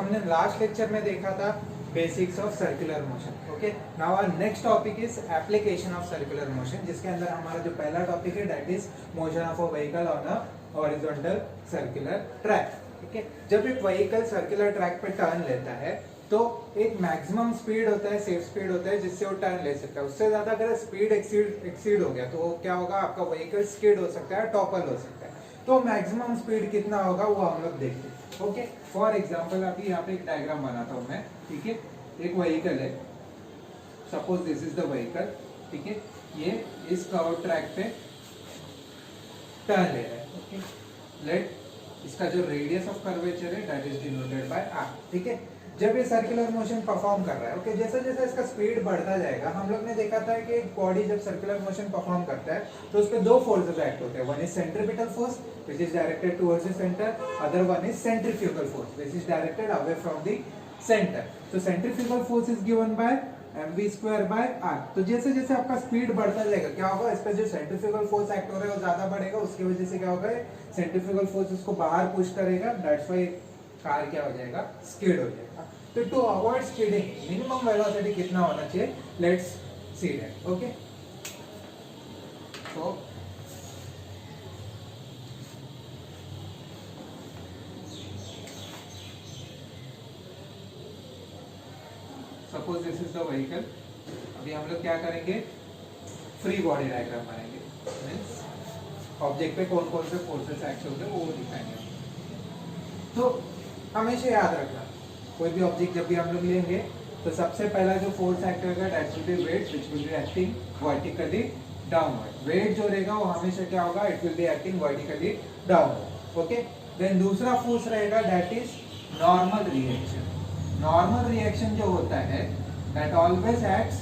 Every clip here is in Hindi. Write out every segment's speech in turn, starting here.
हमने लास्ट लेक्चर में देखा था basics of circular motion. Okay, now our next topic is application of circular motion, जिसके अंदर हमारा जो पहला टॉपिक है that is motion of a vehicle on a horizontal circular track. ठीक है, जब एक व्हीकल सर्कुलर ट्रैक पे टर्न लेता है तो एक मैक्सिमम स्पीड होता है, सेफ स्पीड होता है जिससे वो टर्न ले सकता है। उससे ज्यादा अगर स्पीड एक्सीड हो गया तो क्या होगा, आपका व्हीकल स्किड हो सकता है, टॉपल हो सकता है। तो मैक्सिमम स्पीड कितना होगा वो हम लोग देखते हैं। ओके, फॉर एग्जांपल अभी यहाँ पे एक डायग्राम बनाता हूँ मैं। ठीक है, एक व्हीकल है, suppose this is the vehicle. ठीक है, ये इस कर्व ट्रैक पे टर्न ले रहा है। ओके, लेट इसका जो रेडियस ऑफ कर्वेचर है that is denoted by r. ठीक है, जब ये सर्कुलर मोशन परफॉर्म कर रहा है, ओके, जैसे जैसे इसका स्पीड बढ़ता जाएगा, हम लोग ने देखा था कि एक बॉडी जब सर्कुलर मोशन परफॉर्म करता है तो उस पे दो फोर्सेस एक्ट होते हैं। One is centripetal force which is directed towards the centre, other one is centrifugal force which is directed away from the centre. तो centrifugal force is given by mv²/r। तो जैसे जैसे आपका स्पीड बढ़ता जाएगा क्या होगा, इस पे जो सेंट्रीफ्यूगल फोर्स एक्ट हो रहा है वो ज्यादा बढ़ेगा, उसकी वजह से क्या होगा, सेंट्रीफ्यूगल फोर्स इसको बाहर पुश करेगा, दैट्स व्हाई कार क्या हो जाएगा, स्किड हो जाएगा। तो to avoid skidding minimum velocity कितना होना चाहिए, let's see that. Okay, so suppose this is the vehicle. अभी हम लोग क्या करेंगे, फ्री बॉडी डायग्राम बनाएंगे, मींस ऑब्जेक्ट पे कौन कौन से फोर्सेस एक्ट होते हैं वो दिखाएंगे। तो हमेशा याद रखना, कोई भी ऑब्जेक्ट जब भी हम लोग लेंगे तो सबसे पहला जो फोर्स एक्ट होगा that will be weight which will be acting vertically downward. Weight जो रहेगा वो हमेशा क्या होगा, it will be acting vertically downward. Okay, then दूसरा फोर्स रहेगा that is normal reaction. Normal reaction जो होता है that always acts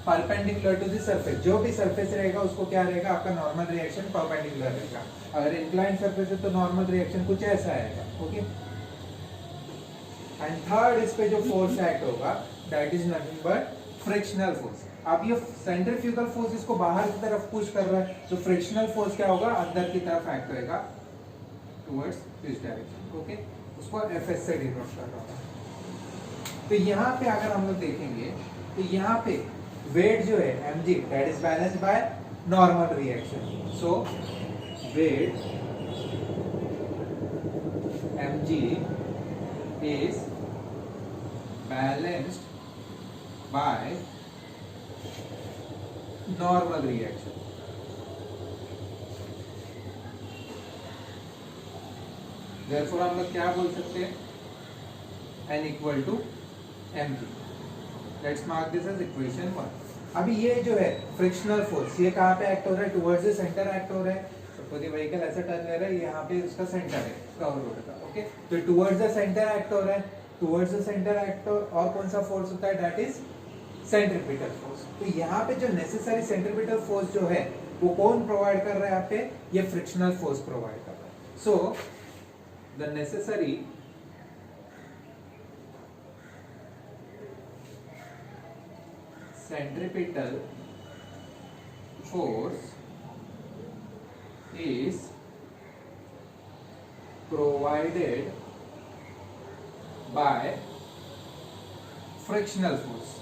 perpendicular to the surface. जो भी सरफेस रहेगा उसको क्या रहेगा, आपका नॉर्मल रिएक्शन परपेंडिकुलर रहेगा। अगर इंक्लाइंड सरफेस है तो नॉर्मल रिएक्शन कुछ ऐसा आएगा। ओके, एंड थर्ड इस पे जो फोर्स एक्ट होगा that is nothing but frictional force. अब ये सेंट्रीफ्यूगल फोर्स इसको बाहर की तरफ पुश कर रहा है, तो फ्रिक्शनल फोर्स क्या होगा, अंदर की तरफ एक्ट होएगा टुवर्ड्स दिस डायरेक्शन। ओके, उसको एफएस से डिनोट कर रहा हूं। तो यहाँ पे अगर हम लोग देखेंगे तो यहाँ पे वेट जो है mg that is balanced by normal reaction. So weight mg is balanced by normal reaction। therefore हम लोग क्या बोल सकते हैं, n equal to mg। Let's mark this as equation 1। अभी ये जो है फ्रिक्शनल फोर्स, ये कहाँ पे एक्ट हो रहा है, टुवर्ड्स द सेंटर एक्ट हो रहा है। सपोज ये व्हीकल ऐसा टर्न ले रहा है, यहाँ पे उसका सेंटर है कर्व रोड का। ओके, तो टुवर्ड्स द सेंटर एक्ट हो रहा है, टुवर्ड्स द सेंटर एक्ट और कौन सा फोर्स होता है, दैट इज सेंट्रीपिटल फोर्स। तो यहाँ पे जो नेसेसरी सेंट्रीपिटल फोर्स जो है वो कौन प्रोवाइड कर रहा है, यहाँ पे ये फ्रिक्शनल फोर्स प्रोवाइड कर रहा है। So the necessary centripetal force is provided by frictional force।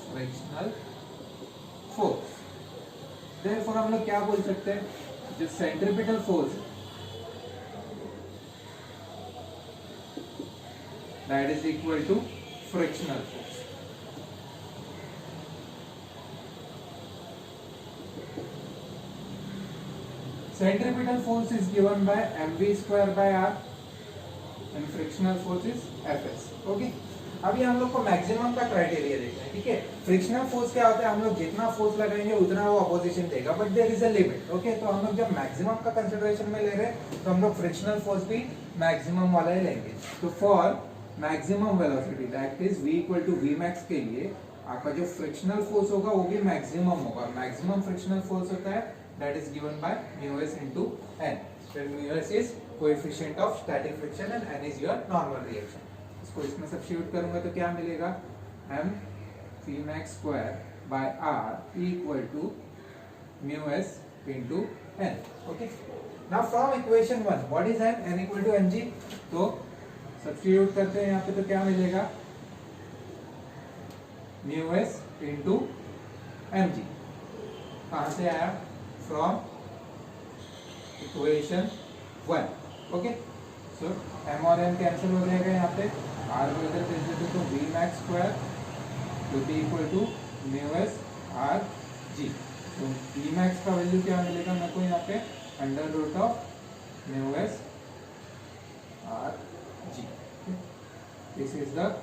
frictional force, therefore हम लोग क्या बोल सकते हैं, जो centripetal force that is equal to frictional force। Centripetal force is given by mv²/r and frictional force is fs। Okay, अभी हम लोग को मैक्सिमम का क्राइटेरिया देखना है। ठीक है, फ्रिक्शनल फोर्स क्या होता है, हम लोग जितना फोर्स लगाएंगे उतना वो अपोजिशन देगा, but there is a limit. Okay, तो हम लोग जब मैक्सिमम का कंसीडरेशन में ले रहे हैं तो हम लोग फ्रिक्शनल फोर्स भी मैक्सिमम वाला ही लेंगे। तो for maximum velocity that is v equal to v max के लिए आपका जो फ्रिक्शनल फोर्स होगा वो भी मैक्सिमम होगा। मैक्सिमम फ्रिक्शनल फोर्स होता है that is given by mu s into n, where mu s is coefficient of static friction and n is your normal reaction। इसको इसमें सब्स्टिट्यूट करूंगा तो क्या मिलेगा, m v max square by r equal to mu s into n। okay, now from equation 1 what is n equal to mg, तो सब्स्टिट्यूट करते हैं यहाँ पे तो क्या मिलेगा, mu s into m g. कहाँ से आया, from equation 1। Okay, so m और एम कैंसिल हो जाएगा यहाँ पे, आर को इधर भेज देते तो v max square to be equal to mu s r g. तो वी मैक्स का वैल्यू क्या मिलेगा मेरे को यहाँ पे, under root of mu s r g. This is the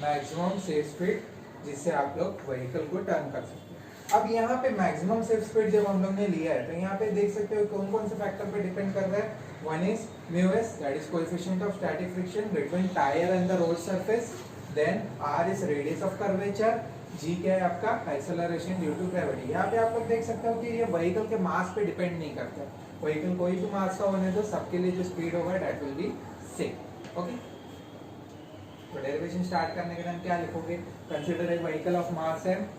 maximum safe speed जिससे आप लोग व्हीकल को टर्न कर सकते हैं। अब यहाँ पे मैक्सिमम सेफ स्पीड जब हम लोग ने लिया है तो यहाँ पे देख सकते हो कौन कौन से फैक्टर पे डिपेंड कर रहा है। One is mu s, that is coefficient of static friction between tyre and the road surface. Then r is radius of curvature, g क्या है आपका, एक्सेलरेशन ड्यू टू ग्रेविटी। यहाँ पे आप लोग देख सकते हो कि ये व्हीकल के मास पे डिपेंड नहीं करता, व्हीकल कोई भी मास का होने दो, सबके लिए जो स्पीड होगा that will B same. Okay, तो डेरिवेशन स्टार्ट करने के टाइम क्या लिखोगे, consider a vehicle of mass m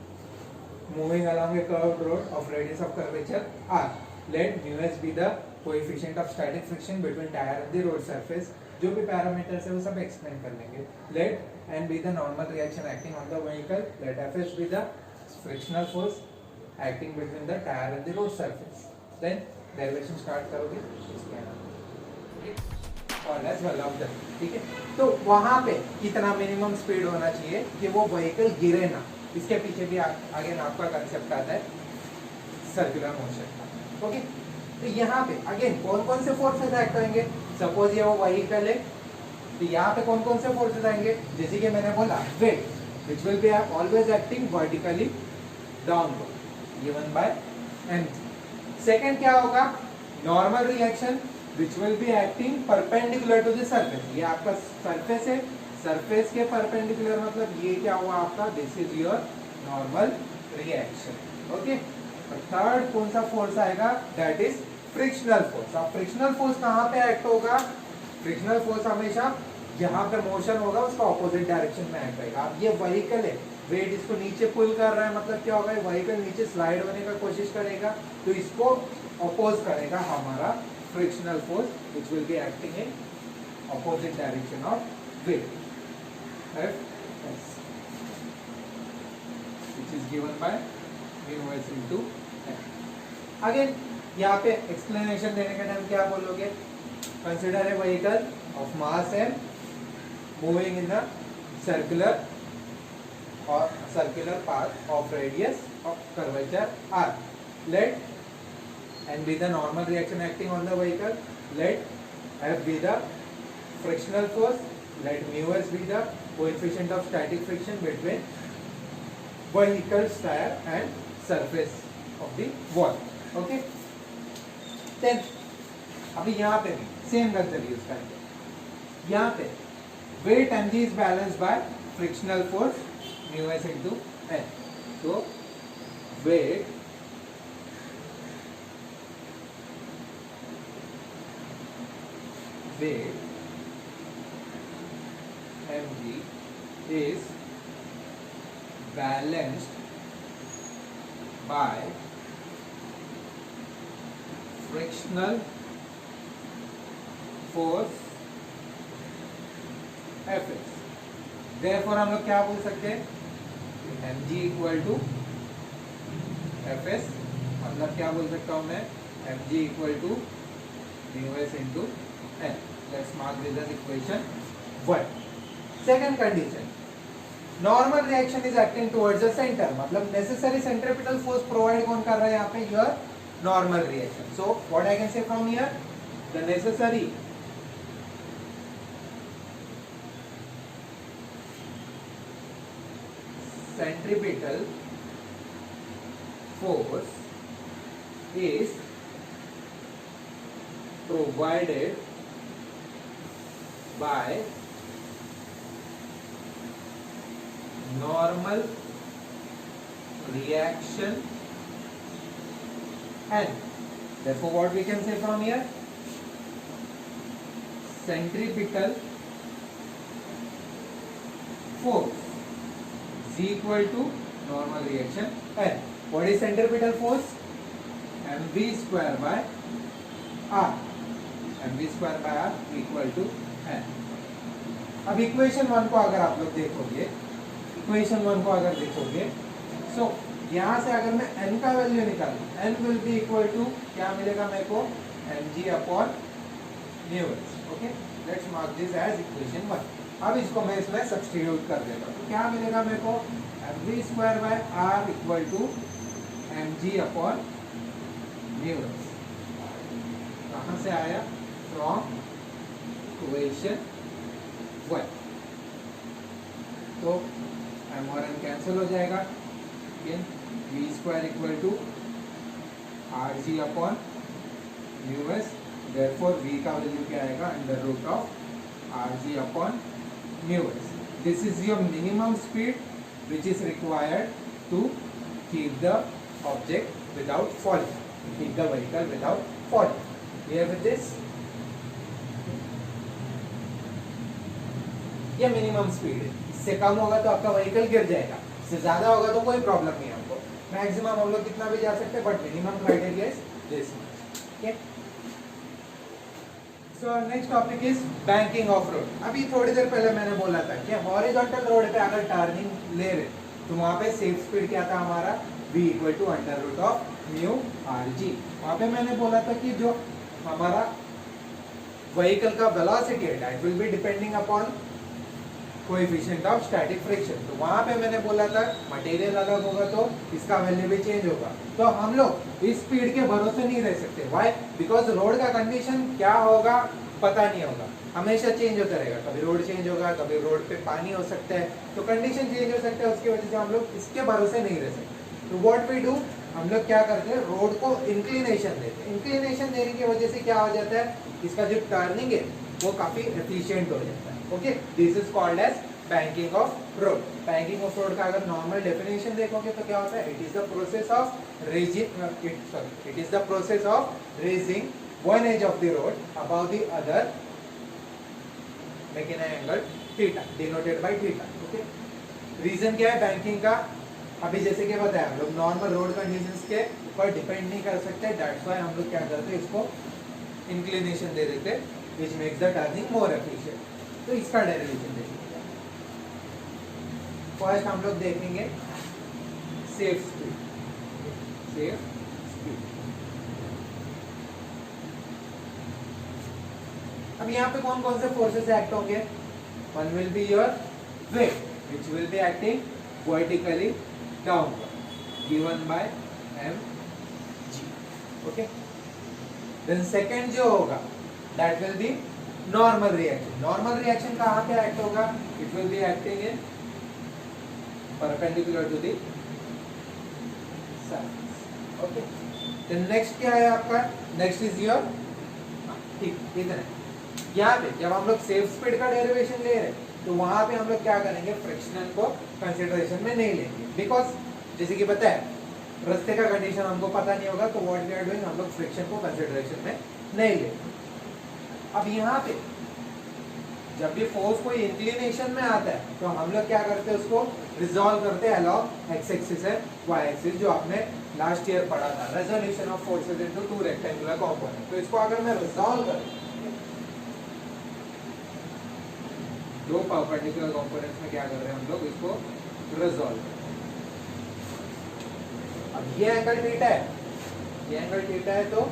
moving along a curved road of radius of curvature r. Let mu s be the coefficient of static friction between tire and the road surface. जो भी पैरामीटर्स है वो सब एक्सप्लेन कर लेंगे। Let n be the normal reaction acting on the vehicle. Let fs be the frictional force acting between the tire and the road surface. Then derivation start करोगे इसके बाद और एज वेल ऑफ दैट, ठीक है। तो वहां पे कितना मिनिमम स्पीड होना चाहिए कि वो व्हीकल गिरे ना, इसके पीछे भी आगे आपका कंसेप्ट आता है सर्कुलर मोशन का। ओके, तो यहाँ पे अगेन कौन कौन से फोर्सेस एक्ट होंगे, सपोज ये वो व्हीकल है तो यहाँ पे कौन कौन से फोर्सेस आएंगे, जैसे कि मैंने बोला weight which will be always acting vertically downward given by m. Second क्या होगा, normal reaction which will be acting perpendicular to the surface। ये आपका सरफेस है, सरफेस के परपेंडिकुलर मतलब ये क्या हुआ आपका, this is your normal reaction. Okay, और थर्ड कौन सा फोर्स आएगा, दैट इज फ्रिक्शनल फोर्स। अब फ्रिक्शनल फोर्स कहाँ पे एक्ट होगा, फ्रिक्शनल फोर्स हमेशा जहाँ पे मोशन होगा उसका ऑपोजिट डायरेक्शन में एक्ट होगा। अब ये व्हीकल है, वेट इसको नीचे पुल कर रहा है, मतलब क्या होगा, व्हीकल नीचे स्लाइड होने का कोशिश करेगा तो इसको अपोज करेगा हमारा frictional force which will be acting in opposite direction of weight Fs, which is given by mu s into m। Again यहाँ पे explanation देने के टाइम क्या बोलोगे, consider a vehicle of mass m moving in a circular path of radius of curvature r. Let and be the normal reaction acting on the vehicle. Let F be the frictional force. Let mu s be the coefficient of static friction between vehicle's tire and surface of the wall. Okay. Then अभी यहाँ पे भी सेम कंसेप्ट यूज करेंगे। यहाँ पे weight mg is balanced by frictional force mu s into n. So weight mg is balanced by frictional force Fs। therefore हम लोग क्या बोल सकते हैं, mg इक्वल टू Fs, मतलब क्या बोल सकता हूं मैं, mg equal to mu s into n। Let's mark this as equation 1. Second condition, normal reaction is acting towards the center, मतलब necessary centripetal force provide कौन कर रहा है यहाँ पे, your normal reaction। So what I can say from here, the necessary centripetal force is provided by normal reaction and therefore what we can say from here, centripetal force is equal to normal reaction n. What is centripetal force, mv square by r, mv square by r equal to n। अब इक्वेशन 1 को अगर आप लोग देखोगे, इक्वेशन 1 को अगर देखोगे, सो यहाँ से अगर मैं n का वैल्यू निकालूं, n will be equal to क्या मिलेगा मेरे को, mg upon mu s. Okay, let's mark this as equation 1। अब इसको मैं इसमें सब्स्टिट्यूट कर देता हूँ, तो क्या मिलेगा मेरे को, mv square by r equal to mg upon mu s. कहाँ से आया, फ्रॉम इक्वेशन 1। तो m और n कैंसिल हो जाएगा, v square equal to r g upon mu s, therefore v का वैल्यू क्या आएगा, under root of r g upon mu s. This is your minimum speed which is required to keep the object without falling, keep the vehicle without falling. Clear with this? ये मिनिमम स्पीड है, इससे कम होगा तो आपका व्हीकल गिर जाएगा, इससे ज्यादा होगा तो कोई प्रॉब्लम नहीं है हमको। मैक्सिमम हम लोग कितना भी जा सकते हैं, but minimum criteria is this much. Okay, so next topic is banking of road. अभी थोड़ी देर पहले मैंने बोला था कि हॉरिजॉन्टल रोड पे अगर टर्निंग ले रहे तो वहां पे सेफ स्पीड क्या था हमारा, v equal to under root of mu r g. वहां पे मैंने बोला था कि जो हमारा व्हीकल का वेलोसिटी है that will be depending upon coefficient of static friction. तो वहां पे मैंने बोला था मटेरियल अलग होगा तो इसका वैल्यू भी चेंज होगा। तो हम लोग इस स्पीड के भरोसे नहीं रह सकते। व्हाई? बिकॉज रोड का कंडीशन क्या होगा पता नहीं होगा, हमेशा चेंज होता रहेगा। कभी रोड चेंज होगा, कभी रोड पे पानी हो सकता है, तो कंडीशन चेंज हो सकता है, उसकी वजह से हम लोग इसके भरोसे नहीं रह सकते। तो व्हाट वी डू, हम लोग क्या करते हैं, रोड को इंक्लिनेशन देते हैं। इंक्लिनेशन देने की वजह से क्या हो जाता है, इसका जो टर्निंग है वो काफी एफिशिएंट हो जाता है। Okay, this is called as banking of road. Banking of road का अगर नॉर्मल डेफिनेशन देखोगे तो क्या होता है, it is the process of raising, it is the process of raising one edge of the road about the other making an angle theta denoted by theta. Okay, reason क्या है बैंकिंग का, अभी जैसे कि बताया हम लोग नॉर्मल रोड कंडीशंस के ऊपर डिपेंड नहीं कर सकते, दैट्स व्हाई हम लोग क्या करते हैं, इसको इंक्लिनेशन दे देते which makes the turning more efficient. तो इसका डेरिवेशन देखिए, फर्स्ट हम लोग देखेंगे सेफ स्पीड। सेफ स्पीड, अब यहाँ पे कौन कौन से फोर्सेस एक्ट होंगे, one will be your weight which will be acting vertically downward given by mg। Okay, then second जो होगा that will be normal reaction. Normal reaction कहाँ पे एक्ट होगा, it will be acting in perpendicular to the surface. Okay, then next क्या है आपका, नेक्स्ट इज योर, ठीक इधर है, यहाँ पे जब हम लोग सेफ स्पीड का डेरिवेशन ले रहे हैं तो वहां पे हम लोग क्या करेंगे, फ्रिक्शन को कंसिडरेशन में नहीं लेंगे, बिकॉज जैसे कि पता है रास्ते का कंडीशन हमको पता नहीं होगा, तो व्हाट वी आर डूइंग, हम लोग फ्रिक्शन को कंसिडरेशन में नहीं लेंगे। अब यहाँ पे जब भी फोर्स कोई इंक्लिनेशन में आता है तो हम लोग क्या करते हैं, उसको रिजॉल्व करते हैं along x axis and y axis, जो आपने लास्ट ईयर पढ़ा था, resolution of forces into two rectangular component. तो इसको अगर मैं रिजॉल्व करूं दो परपेंडिकुलर कंपोनेंट्स में, क्या कर रहे हैं हम लोग, इसको रिजॉल्व। अब ये एंगल थीटा है, ये एंगल थीटा है, तो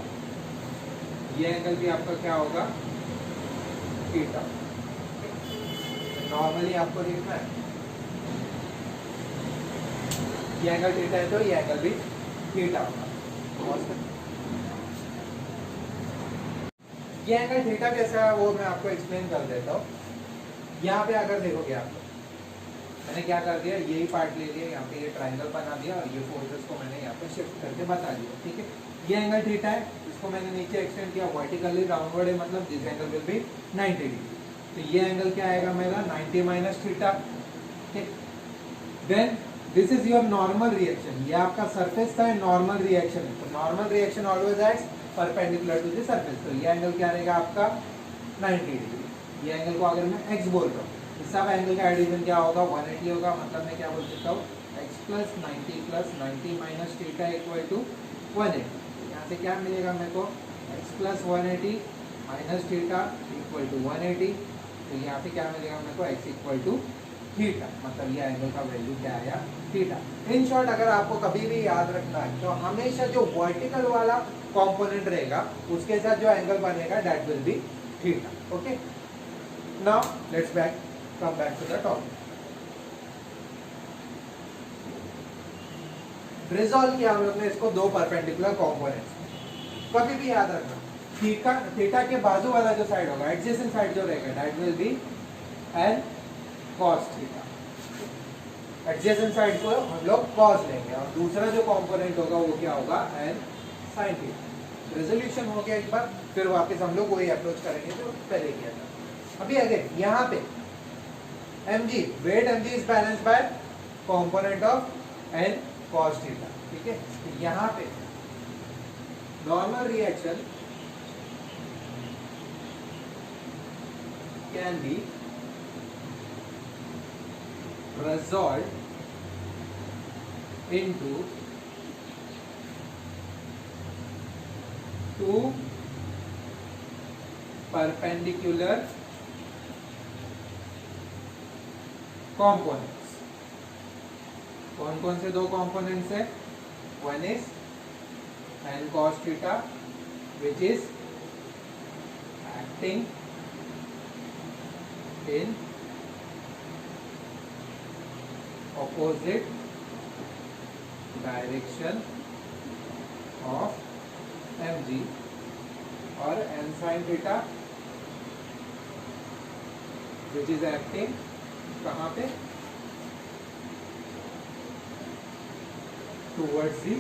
ये एंगल भी आपका क्या होगा, थीटा। नॉर्मली आपको देखना है ये एंगल थीटा है तो ये एंगल भी थीटा होगा। ये एंगल थीटा कैसा है वो मैं आपको एक्सप्लेन कर देता हूँ। यहाँ पे अगर देखोगे आप, मैंने क्या कर दिया, यही पार्ट ले लिया, यहाँ पे ये ट्रायंगल बना दिया और ये फोर्सेस को मैंने यहाँ पे शिफ्ट करके बता दिया। ठीक है, ये एंगल थीटा है, इसको मैंने नीचे एक्सटेंड किया, वर्टिकली डाउनवर्ड है, मतलब this angle will be 90 degree. तो ये एंगल क्या आएगा मेरा, 90 minus theta. Then this is your normal reaction, ये आपका सरफेस था, नॉर्मल रिएक्शन है, तो normal reaction always acts perpendicular to the surface. तो ये एंगल क्या रहेगा आपका 90 डिग्री। ये एंगल को अगर मैं x बोल रहा हूँ, इस सब एंगल का एडिशन क्या होगा, 180 होगा, मतलब मैं क्या बोल सकता हूँ, x plus 90 minus theta equal to 180। यहाँ से क्या मिलेगा मेरे को, x plus 180 minus theta equal to 180। तो यहाँ पे क्या मिलेगा मेरे को x इक्वल टू थीटा, मतलब ये एंगल का वैल्यू क्या आया थीटा। इन शॉर्ट अगर आपको कभी भी याद रखना है तो हमेशा जो वर्टिकल वाला कंपोनेंट रहेगा उसके साथ जो एंगल बनेगा that will be theta. Okay, now let's come back to the topic. Resolve किया हम लोग ने इसको दो परपेंडिकुलर कंपोनेंट्स। कभी भी याद रखना थीटा के बाजू वाला जो साइड होगा, एडजेसेंट साइड जो रहेगा that will be an cos theta. Adjacent side को हम लोग cos लेंगे और दूसरा जो कंपोनेंट होगा वो क्या होगा n sin थीटा। रेजोल्यूशन हो गया एक बार, फिर वापस हम लोग वही अप्रोच करेंगे जो पहले किया था। अभी अगेन यहाँ पे mg weight mg is balanced by component of n cos theta. ठीक है, यहाँ पे normal reaction can be resolved into two perpendicular components। कौन कौन से दो components है? One is n cos theta which is acting in opposite direction of mg और n sin theta which is acting कहाँ पे? towards the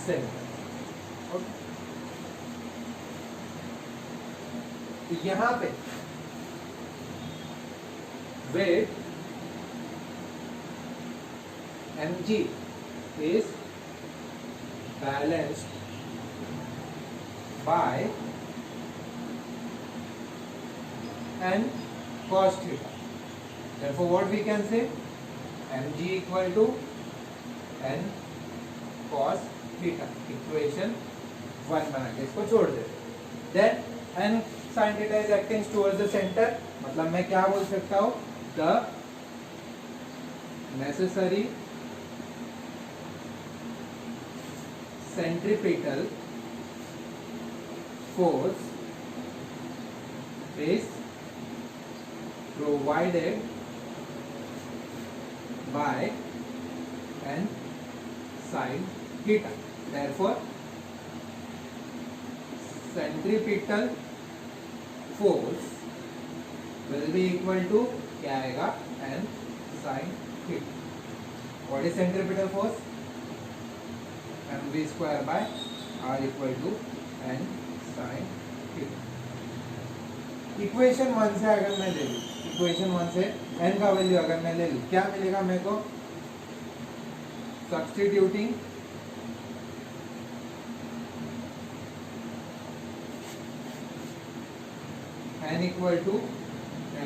center। okay? तो यहाँ पे weight mg is balanced by n cos theta। Therefore what we can say? mg equal to n cos theta। Equation 1 बना के इसको छोड़ देते। Then n sin theta is acting towards the center, मतलब मैं क्या बोल सकता हूँ? The necessary centripetal force is provided by n sin theta। Therefore centripetal force will be equal to क्या आएगा n sin theta। What is centripetal force? mv square by r equal to n sin theta। Equation 1 से अगर मैं ले लूँ, इक्वेशन 1 से n का वैल्यू अगर मैं ले लूँ, क्या मिलेगा मेरे को? Substituting n equal to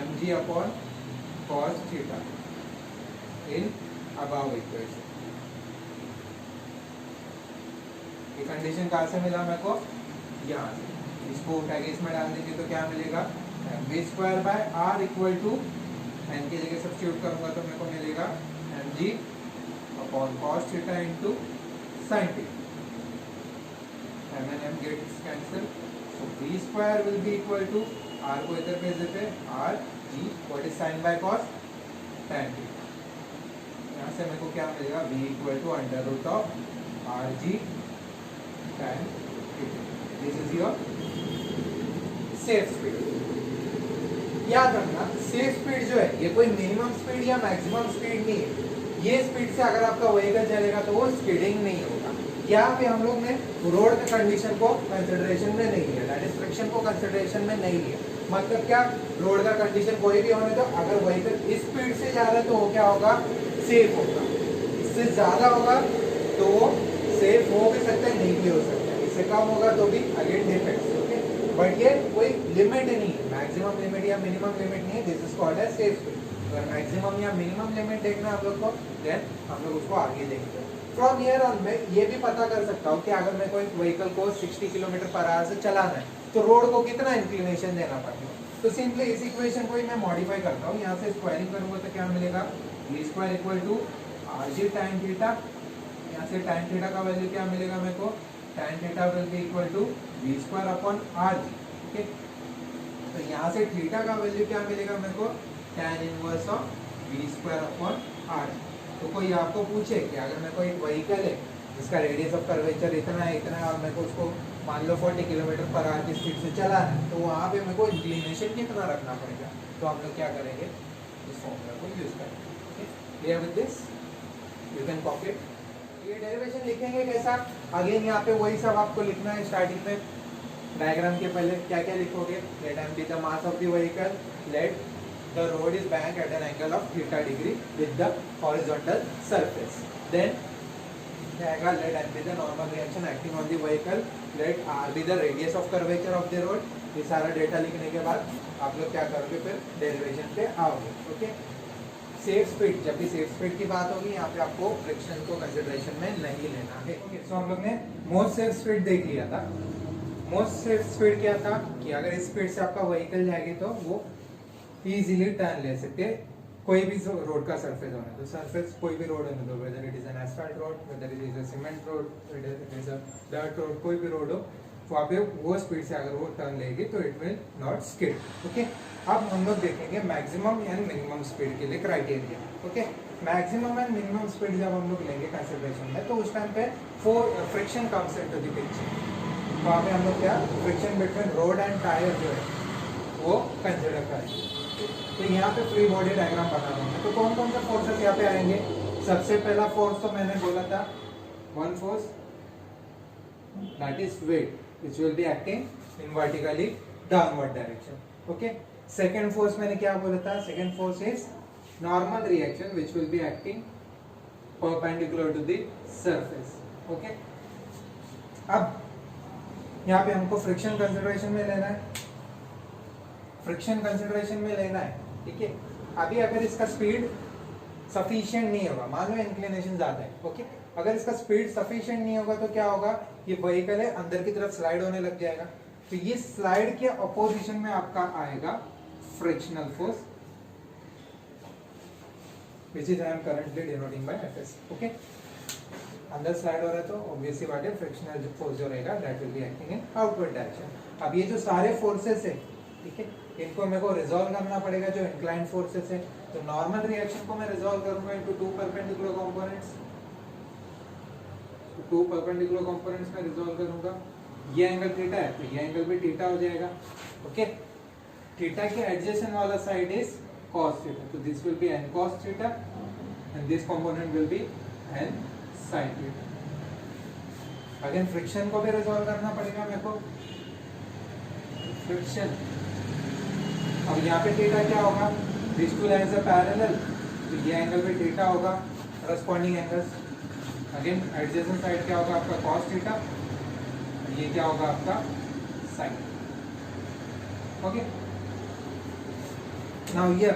mg upon cos theta in above equation। ये कंडीशन कहाँ से मिला मेरे को? यहाँ से। इसको उठा के इसमें डाल देंगे तो क्या मिलेगा? mv square by r equal to n की जगह सब्स्टिट्यूट करूंगा तो मेरे को मिलेगा mg upon cos theta into sin theta. m and m gets cancelled, so v square will be equal to r को इधर भेज देते हैं r g what is sin बाय cos tan थीटा। यहाँ से मेरे को क्या मिलेगा? v equal to under root of r g tan theta. This is your safe speed. याद रखना सेफ स्पीड जो है ये कोई मिनिमम स्पीड या मैक्सिमम स्पीड नहीं है। ये स्पीड से अगर आपका व्हीकल चलेगा तो वो स्किडिंग नहीं होगा। यहाँ पे हम लोग ने रोड के कंडीशन को कंसिडरेशन में नहीं लिया, दैट इज फ्रिक्शन को कंसिडरेशन में नहीं लिया। मतलब क्या? रोड का कंडीशन कोई भी होने दो, अगर व्हीकल इस स्पीड से जा रहा है तो वो क्या होगा? सेफ होगा। इससे ज्यादा होगा तो वो सेफ हो भी सकता है, नहीं भी हो सकता है। इससे कम होगा तो भी अगेन डिपेंड्स। ओके, बट ये कोई लिमिट नहीं है, मैक्सिमम लिमिट या मिनिमम लिमिट नहीं है। This is called as safe speed. अगर मैक्सिमम या मिनिमम लिमिट देखना है हम लोग को, देन हम लोग उसको आगे देखते हैं। फ्रॉम हियर ऑन मैं ये भी पता कर सकता हूँ कि अगर मैं कोई व्हीकल को 60 किलोमीटर पर आवर से चलाना है तो रोड को कितना इंक्लिनेशन देना पड़ेगा। तो सिंपली इस इक्वेशन को ही मैं मॉडिफाई करता हूँ, यहाँ से स्क्वायरिंग करूंगा तो क्या मिलेगा, v square equal to r g tan theta, यहाँ से टाइन थीटा का वैल्यू क्या मिलेगा मेरे को, tan theta will be equal to v square upon r g. Okay, तो यहाँ से थीटा का वैल्यू क्या मिलेगा मेरे को, tan inverse of v square upon r. तो कोई आपको पूछे कि अगर मेरे को एक व्हीकल है जिसका रेडियस ऑफ कर्वेचर इतना है और मेरे को उसको मान लो 40 किलोमीटर पर आवर की स्पीड से चलाना है, तो वहाँ पे मेरे को इंक्लिनेशन कितना रखना पड़ेगा, तो हम लोग क्या करेंगे, इस फॉर्मूला को यूज करेंगे। Clear with this, you can copy it. ये डेरिवेशन लिखेंगे कैसा, अगेन यहाँ पे वही सब आपको लिखना है। स्टार्टिंग में डायग्राम के पहले क्या क्या लिखोगे, let m be the mass of the vehicle, let the road is bent at an angle of theta degree with the horizontal surface, then आएगा let m be the normal reaction acting on the vehicle, let r be the radius of curvature of the road। ये सारा डेटा लिखने के बाद आप लोग क्या करोगे, फिर डेरिवेशन पे आओगे। ओके, सेफ स्पीड, जब भी सेफ स्पीड की बात होगी यहाँ पे आपको फ्रिक्शन को कंसिडरेशन में नहीं लेना है। ओके, सो हम लोग ने मोस्ट सेफ स्पीड देख लिया था। मोस्ट सेफ स्पीड क्या था कि अगर इस स्पीड से आपका व्हीकल जाएगी तो वो इजीली टर्न ले सकते हैं, कोई भी रोड का सरफेस होने तो, सरफेस कोई भी रोड होने दो, whether it is an asphalt road, whether it is a cement road, it is a dirt road, कोई भी रोड हो, वहाँ पे वो स्पीड से अगर वो टर्न लेगी तो it will not skid. Okay, अब हम लोग देखेंगे मैक्सिमम एंड मिनिमम स्पीड के लिए criteria. Okay, maximum and minimum speed जब हम लोग लेंगे कंसिडरेशन में, तो उस टाइम पे friction comes into the picture. वहाँ पे हम लोग क्या, friction between road and tyre जो है वो कंसिडर करेंगे। तो यहाँ पे फ्री बॉडी डायग्राम बना रहा हूँ। तो कौन कौन से फोर्सेस यहाँ पे आएंगे, सबसे पहला फोर्स तो मैंने बोला था, one force that is weight which will be acting in vertically downward direction. Okay, second force मैंने क्या बोला था, second force is normal reaction which will be acting perpendicular to the surface. Okay, अब यहाँ पे हमको फ्रिक्शन कंसिडरेशन में लेना है, फ्रिक्शन कंसिडरेशन में लेना है। ठीक है, अभी अगर इसका स्पीड सफिशिएंट नहीं होगा, मान लो इंक्लिनेशन ज्यादा है, ओके, अगर इसका स्पीड सफिशिएंट नहीं होगा तो क्या होगा, ये व्हीकल है अंदर की तरफ स्लाइड होने लग जाएगा। तो ये स्लाइड के अपोजिशन में आपका आएगा frictional force which is I am currently denoting by FS. Okay, अंदर स्लाइड हो रहा है तो ऑब्वियसली बात है फ्रिक्शनल फोर्स जो रहेगा that will be acting in outward direction. अब ये जो सारे फोर्सेस है, ठीक है, इनको मेरे को रिजॉल्व करना पड़ेगा जो इंक्लाइंड फोर्सेस है। तो नॉर्मल रिएक्शन को मैं रिजॉल्व करूंगा into two perpendicular components, two perpendicular components में रिजॉल्व करूंगा। ये एंगल थीटा है तो ये एंगल भी थीटा हो जाएगा। ओके, थीटा के एडजेसेंट वाला साइड इज cos थीटा, तो this will be n cos theta and this component will be n sin theta. Again friction को भी रिजॉल्व करना पड़ेगा मेरे को, फ्रिक्शन। अब यहाँ पे थीटा क्या होगा, this two lines are parallel, तो ये एंगल भी थीटा होगा, corresponding angles. Again adjacent side क्या होगा आपका cos थीटा, ये क्या होगा आपका sin। Okay, now here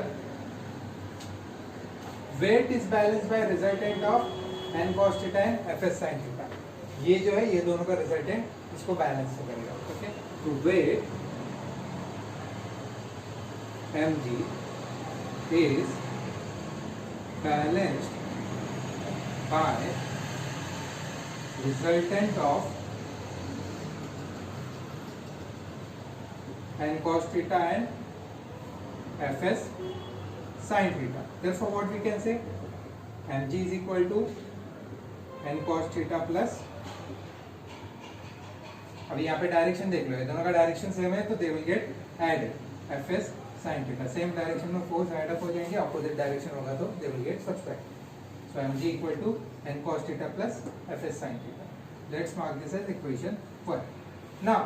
weight is balanced by resultant of n cos theta and fs sin theta. ये जो है ये दोनों का रिजल्टेंट इसको बैलेंस करेगा। ओके, तो wait mg is balanced by resultant of n cos theta and fs sin theta. Therefore what we can say, mg is equal to n cos theta plus, अभी यहाँ पे डायरेक्शन देख लो, ये दोनों का डायरेक्शन सेम है तो they will get added, fs sin theta, same direction में फोर्स ऐड अप हो जाएंगे, अपोजिट डायरेक्शन होगा तो they will get subtract. So mg equal to n cos theta plus fs sin theta. Let's mark this as equation 1। Now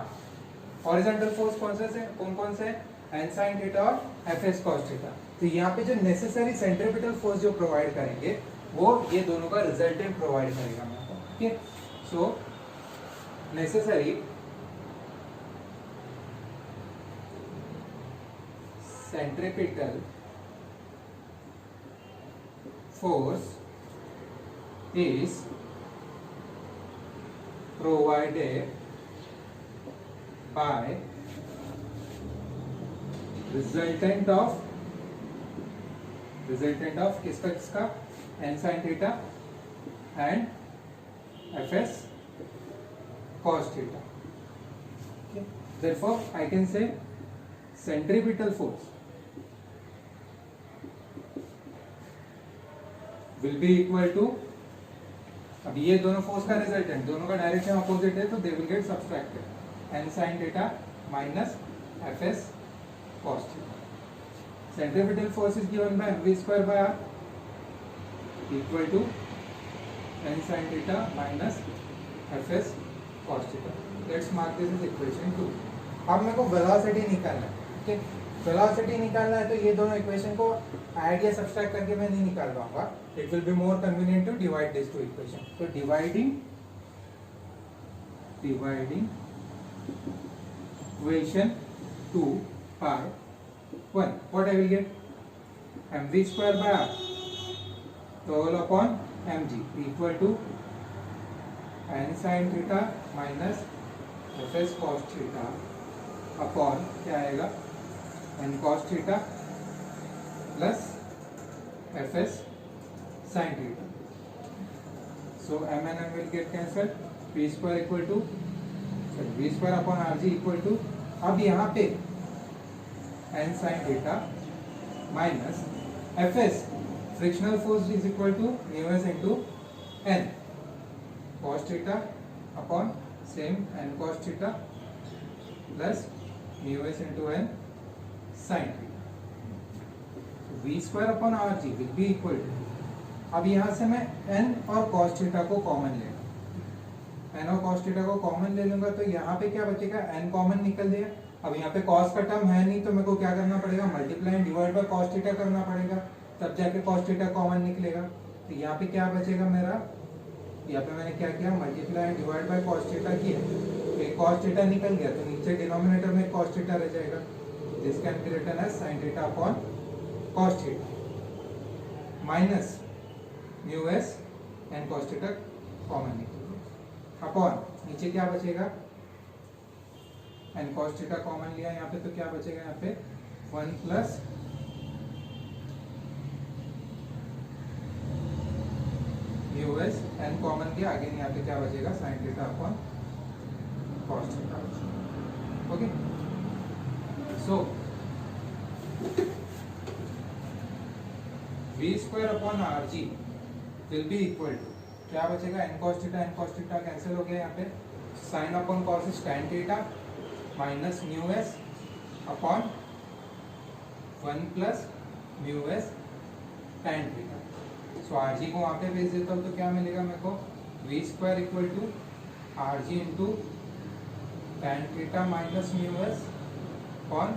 horizontal force कौन से कौन से n sin थीटा और fs cos थीटा। तो यहाँ पे जो नेसेसरी सेंट्रीपिटल फोर्स जो प्रोवाइड करेंगे वो ये दोनों का रिजल्टेंट प्रोवाइड करेगा मेरे को। ठीक है, सो necessary centripetal force is provided by resultant of किसका n sin theta and fs cos theta. Okay. Therefore I can say centripetal force will be equal to, अब ये दोनों फोर्स का रिजल्टेंट, दोनों का डायरेक्शन अपोजिट है तो they will gate subtracted, n sin theta minus fs cos theta. Centripetal force is given by mv square by r equal to n sin theta minus fs cos theta. Let's mark this as equation 2. अब मेरे को वेलोसिटी निकालना है, ठीक है. वेलोसिटी निकालना है तो ये दोनों इक्वेशन को ऐड या सब्सट्रैक्ट करके मैं नहीं निकाल पाऊंगा. It will be more convenient to divide this two equation. तो dividing equation 2 by 1, what I will get? mv square by r तो all upon mg equal to n sin theta minus fs cos theta upon क्या आएगा n cos theta plus fs sin theta. So m and n will get cancelled. p square equal to v square upon rg equal to, अब यहाँ पे n sin theta minus fs frictional force is equal to mu s into n cos theta upon same n cos theta plus mu s into n sin theta. So v square upon rg will be equal to, अब यहाँ से मैं n और cos theta को कॉमन लेगा, n और cos theta को कॉमन ले लूंगा तो यहाँ पे क्या बचेगा, n कॉमन निकल जाएगा. अब यहाँ पे cos का टर्म है नहीं तो मेरे को क्या करना पड़ेगा, multiply and divide by cos theta करना पड़ेगा, तब जाके cos थीटा कॉमन निकलेगा. तो यहाँ पे क्या बचेगा मेरा, यहाँ पे मैंने क्या किया, multiply and divide by cos theta किया, तो cos थीटा निकल गया तो नीचे डिनोमिनेटर में cos थीटा रह जाएगा. This can be written as sin theta upon cos theta minus mu s and cos theta common निकलेगा अपॉन नीचे क्या बचेगा, एंड cos थीटा कॉमन लिया यहाँ पे तो क्या बचेगा, यहाँ पे 1 plus mu s n common लिया, आगे यहाँ पे क्या बचेगा, sin theta upon cos theta. Okay, so v square upon r g will be equal to क्या बचेगा, n cos थीटा कैंसिल हो गया, यहाँ पे sin upon cos is tan theta minus mu s upon 1 plus mu S tan theta. So R G को वहाँ पे भेज देता हूँ तो क्या मिलेगा मेरे को, v square equal to r g into tan theta minus mu s upon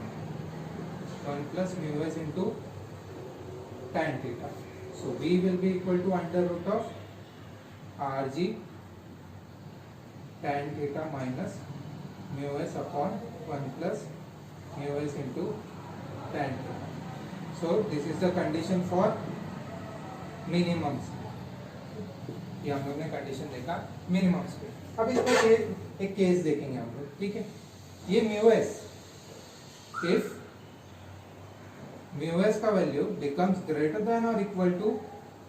1 plus mu s into tan theta. So v will be equal to under root of r g tan theta minus mu s upon 1 plus mu s into tan theta. So this is the condition for minimum speed. ये हम लोग ने कंडीशन देखा मिनिमम स्पीड. अब इसको एक केस देखेंगे हम लोग, ठीक है. ये mu s, if mu s का value becomes greater than or equal to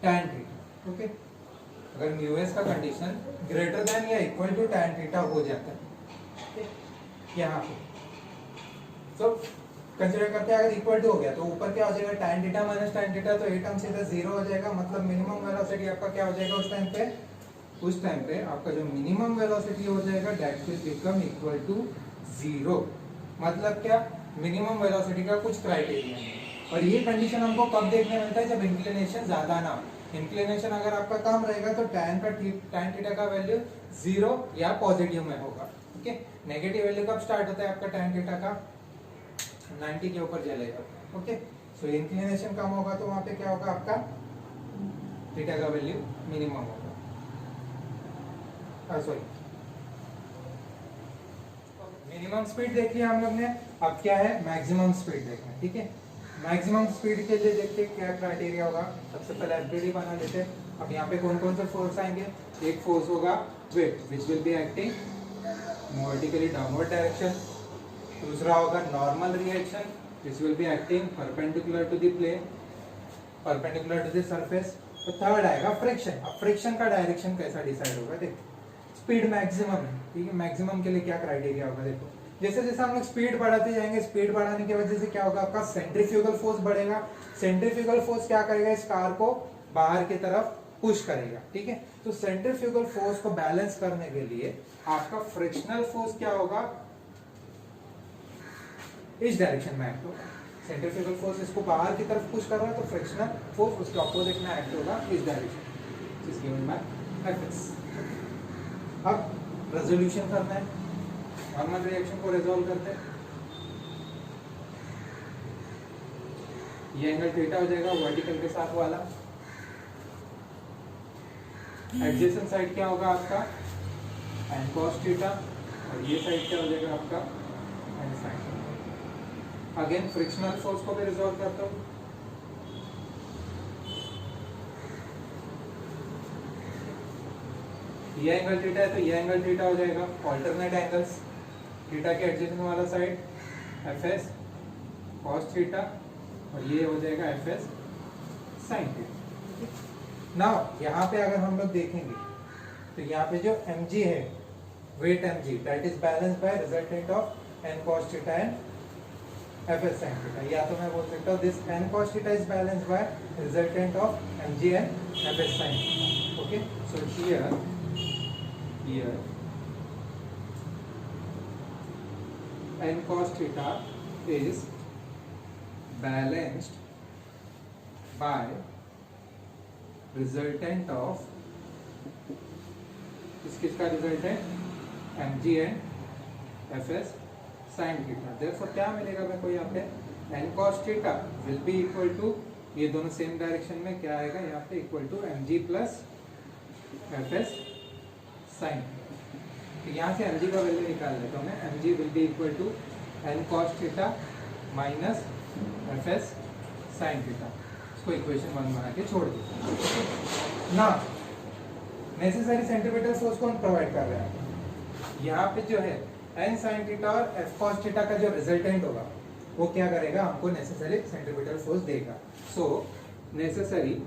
tan theta, okay? अगर mu s का कंडीशन greater than या equal to tan theta हो जाता है यहाँ पे, तो कंसीडर करते हैं अगर इक्वल टू हो गया तो ऊपर क्या हो जाएगा, tan theta minus tan theta, तो ये टर्म सीधा जीरो हो जाएगा. मतलब मिनिमम वेलोसिटी आपका क्या हो जाएगा उस टाइम पे आपका जो मिनिमम वेलोसिटी हो जाएगा that will become equal to zero. मतलब क्या, मिनिमम वेलोसिटी का कुछ क्राइटेरिया है. और ये कंडीशन हमको कब देखने मिलता है, जब इंक्लिनेशन ज्यादा ना हो. इंक्लिनेशन अगर आपका कम रहेगा तो tan थीटा का वैल्यू जीरो या पॉजिटिव में होगा. ओके, नेगेटिव वैल्यू कब स्टार्ट होता है आपका tan थीटा का, 90 के ऊपर चलेगा. ओके, सो इंक्लिनेशन कम होगा तो वहां पे क्या होगा, आपका थीटा का वैल्यू मिनिमम होगा. सॉरी, मिनिमम स्पीड देखी हम लोग ने. अब क्या है, मैक्सिमम स्पीड देखना है. ठीक है, मैक्सिमम स्पीड के लिए देखते हैं क्या क्राइटेरिया होगा. सबसे पहले एफडीडी बना लेते हैं. अब यहाँ पे कौन कौन से फोर्स आएंगे, एक फोर्स होगा weight which will be acting vertically downward direction. दूसरा होगा normal reaction which will be acting perpendicular to the plane, perpendicular to the surface. तो थर्ड आएगा फ्रिक्शन. अब फ्रिक्शन का डायरेक्शन कैसा डिसाइड होगा? देखो स्पीड मैक्सिमम है, ठीक है. मैक्सिमम के लिए क्या क्राइटेरिया होगा? देखो जैसे जैसे हम लोग स्पीड बढ़ाते जाएंगे, स्पीड बढ़ाने की वजह से क्या होगा? आपका सेंट्रीफ्यूगल फोर्स बढ़ेगा. सेंट्रीफ्यूगल फोर्स क्या करेगा? इस कार को बाहर की तरफ पुश करेगा, ठीक है. तो सेंट्रीफ्यूगल फोर्स को बैलेंस करने के लिए आपका फ्रिक्शनल फोर्स क्या होगा? इस डायरेक्शन में एक्ट होगा. सेंट्रीफ्यूगल फोर्स इसको बाहर की तरफ पुश कर रहा है, तो फ्रिक्शनल फोर्स उसके ऑपोजिट में एक्ट होगा इस direction, is given bye Fs. अब रेजोल्यूशन करना है, नॉर्मल रिएक्शन को रिजॉल्व करते हैं. ये एंगल थीटा हो जाएगा वर्टिकल के साथ वाला. एडजेसेंट साइड क्या होगा आपका? tan cos theta. और ये साइड क्या हो जाएगा आपका? tan sin. Again frictional force को भी रिजॉल्व करता हूं. ये एंगल थीटा है तो ये एंगल थीटा हो जाएगा. ऑल्टरनेट एंगल्स, थीटा के एडजेसेंट वाला साइड Fs cos थीटा और ये हो जाएगा Fs sin थीटा. नाउ यहाँ पे अगर हम लोग देखेंगे तो यहाँ पे जो mg है, weight mg, that is balanced by resultant of n cos theta and Fs sin theta. या तो मैं बोल सकता हूँ this n cos theta is balanced by resultant of mg and Fs sin theta. Okay, so here n cos theta is balanced by resultant of किसका resultant? mg and Fs sin theta. therefore क्या मिलेगा मेरे को यहाँ पे? n cos theta will be equal to, ये दोनों सेम डायरेक्शन में क्या आएगा यहाँ पे? Equal to mg plus Fs sin. तो यहाँ से mg का वैल्यू निकाल लेता हूँ मैं. mg will be equal to n cos theta minus Fs sin theta. इसको इक्वेशन 1 बना के छोड़ देते. ना नेसेसरी सेंटीमीटर फोर्स कौन प्रोवाइड कर रहा है? यहाँ पे जो है n sin थीटा और f cos थीटा का जो रिजल्टेंट होगा वो क्या करेगा? हमको नेसेसरी सेंटीमीटर फोर्स देगा. सो necessary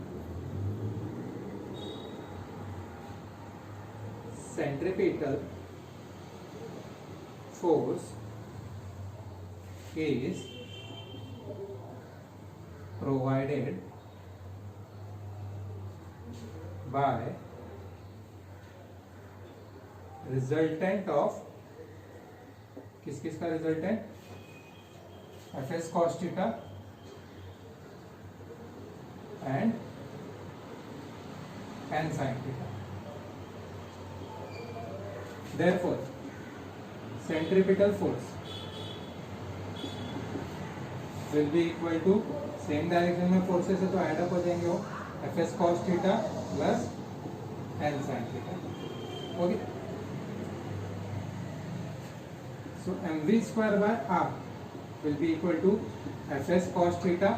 centripetal force is provided by resultant of किसका resultant? Fs cos theta and n sin theta. Therefore, centripetal force will be equal to, same direction में फोर्सेस है तो ऐड अप हो जाएंगे वो, Fs cos theta plus n sin theta. Okay, so mv square by r will be equal to Fs cos theta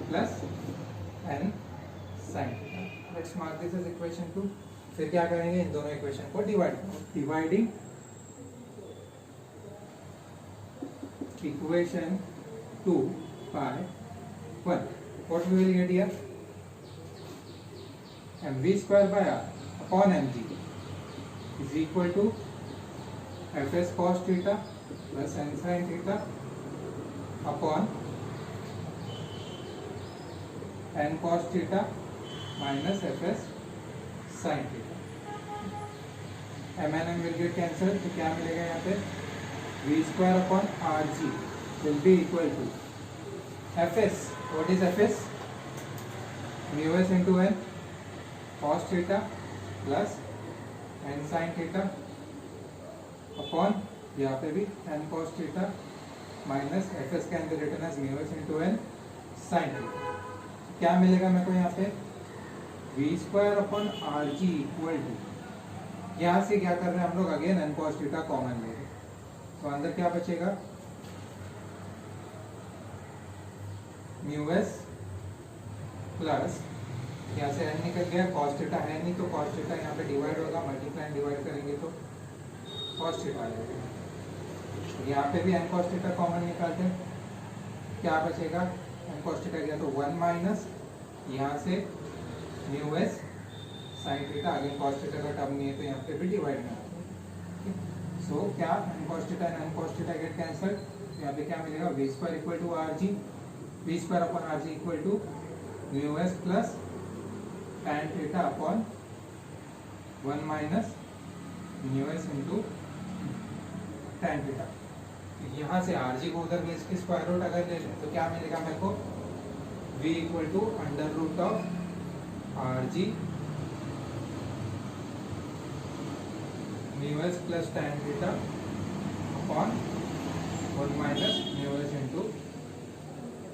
plus n sin theta. Let's mark this as equation 2. फिर क्या करेंगे? इन दोनों इक्वेशन को dividing equation 2 by 1. What we will get here? mv square by r upon mg is equal to Fs cos theta plus n sin theta upon n cos theta minus Fs sin theta. m and m will get cancelled, तो क्या मिलेगा यहाँ पे? v square upon rg will be equal to Fs. What is Fs? mu s into n cos theta plus n sin theta upon यहाँ पे भी n cos theta minus Fs can be written as mu s into n sin theta. क्या मिलेगा मेरे को यहाँ पे? v square upon rg equal to, यहाँ से क्या कर रहे हैं हम लोग? Again n cos theta common ले रहे हैं, तो अंदर क्या बचेगा? mu s प्लस यहाँ से n निकल गया, cos थीटा है नहीं तो cos थीटा यहाँ पे डिवाइड होगा, मल्टीप्लाई डिवाइड करेंगे तो cos थीटा आ जाएगा। यहाँ पे भी n cos थीटा कॉमन निकालते हैं, क्या बचेगा, n cos थीटा गया तो 1 माइनस यहाँ से mu S sine theta, again cos theta का टर्म नहीं है तो यहाँ पे भी डिवाइड करना है। सो क्या n cos theta and n cos theta get cancelled, यहाँ पे क्या मिलेगा, v square equal to r g, v square upon r g equal to mu s plus tan theta upon 1 minus mu s into tan theta. यहाँ से आर जी को उधर v की स्क्वायर रूट अगर ले लें तो क्या मिलेगा मेरे को, v equal to under root of r g mu s plus tan theta upon 1 minus mu s into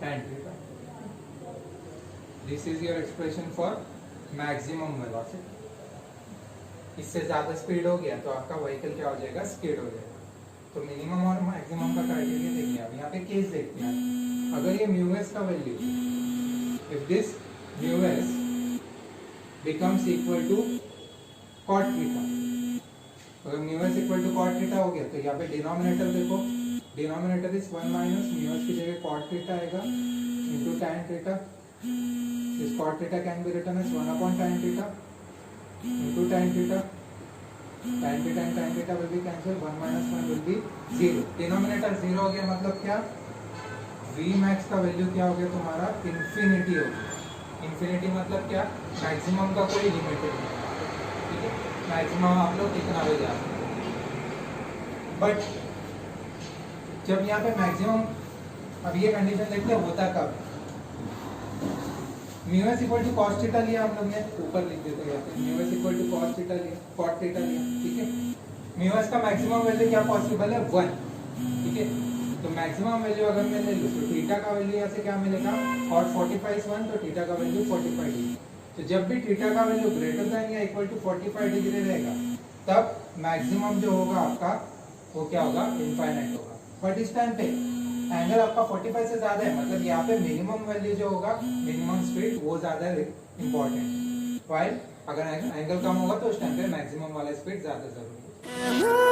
tan theta. This is your expression for maximum velocity. इससे ज्यादा स्पीड हो गया तो आपका व्हीकल क्या हो जाएगा, स्किड हो जाएगा। तो मिनिमम और मैक्सिमम का क्राइटेरिया देखिए, अब यहाँ पे केस देखते हैं, अगर ये म्यू एस का value, if this mu s becomes equal to cot theta, अगर mu s equal to cot theta हो गया तो यहाँ पे डिनोमिनेटर देखो, denominator is 1 minus mu s की जगह कॉट थीटा आएगा into tan theta. This cot theta can be written as 1 upon tan theta into tan theta. tan theta and tan theta will be cancel, 1 minus 1 will be 0। Denominator 0 हो गया मतलब क्या, v मैक्स का वैल्यू क्या हो गया तुम्हारा, इंफिनिटी हो गया। इंफिनिटी मतलब क्या, मैक्सिमम का कोई लिमिट नहीं, ठीक है, मैक्सिमम आप लोग कितना भी जा सकते हैं। बट जब यहाँ पे मैक्सिमम, अब ये कंडीशन देखते हैं होता कब, mu s equal to cos theta लिया हम लोग ने, ऊपर लिख देते हैं यहाँ पे, mu s equal to cos theta लिया, कॉट थीटा लिया, ठीक है। म्यू एस का मैक्सिमम वैल्यू क्या पॉसिबल है, 1, ठीक है। तो मैक्सिमम वैल्यू अगर मैं ले लूँ तो थीटा का वैल्यू यहाँ से क्या मिलेगा, cot 45 is 1 तो थीटा का वैल्यू 45 डिग्री। तो जब भी थीटा का वैल्यू ग्रेटर देन या इक्वल टू 45 डिग्री रहेगा तब मैक्सिमम जो होगा आपका वो क्या होगा, इनफाइनाइट होगा। बट इस टाइम पे एंगल आपका 45 से ज्यादा है, मतलब यहाँ पे मिनिमम वैल्यू जो होगा, मिनिमम स्पीड वो ज्यादा इंपॉर्टेंट, वाइल अगर एंगल कम होगा तो उस टाइम पे मैक्सिमम वाला स्पीड ज्यादा जरूरी है।